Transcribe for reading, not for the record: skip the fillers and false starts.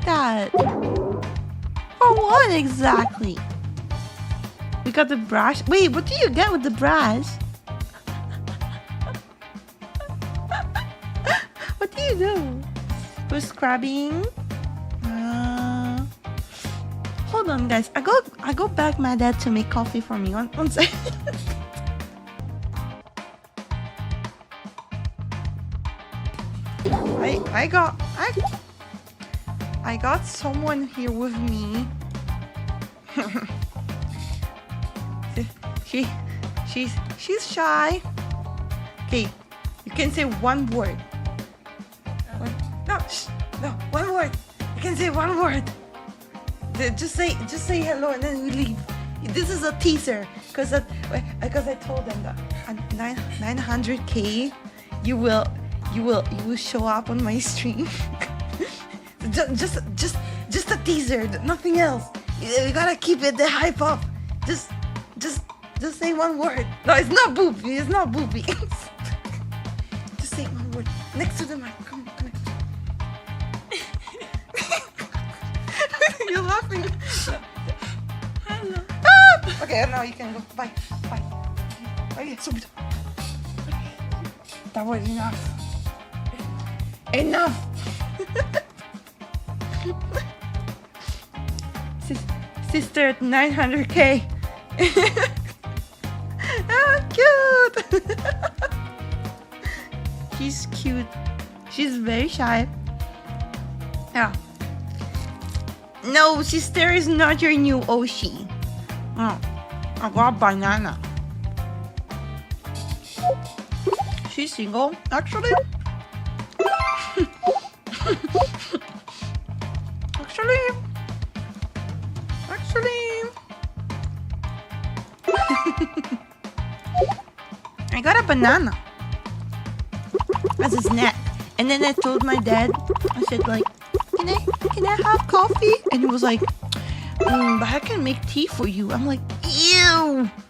that? For what exactly? We got the brush. Wait, what do you get with the brush? What do you do? For scrubbing? Hold on, guys. I go back my dad to make coffee for me. One second. I got someone here with me. She's shy. Okay, you can say one word. No, one word. You can say one word. Just say hello and then we leave. This is a teaser because I told them that at 900K you will show up on my stream. just a teaser, nothing else. You gotta keep it the hype up. Just say one word. No, it's not booby. It's not booby. Just say one word next to the mic. Come here. You're laughing. Hello. Ah! Okay, now you can go. Bye. Okay, subito. That was enough. Enough. Sister at 900K. Ah, cute. She's cute. She's very shy. Yeah. No, sister is not your new Oshi. Oh, I got banana. She's single, actually. Actually. I got a banana as a snack, and then I told my dad. I said like, can I have coffee? And he was like, but I can make tea for you. I'm like, ew.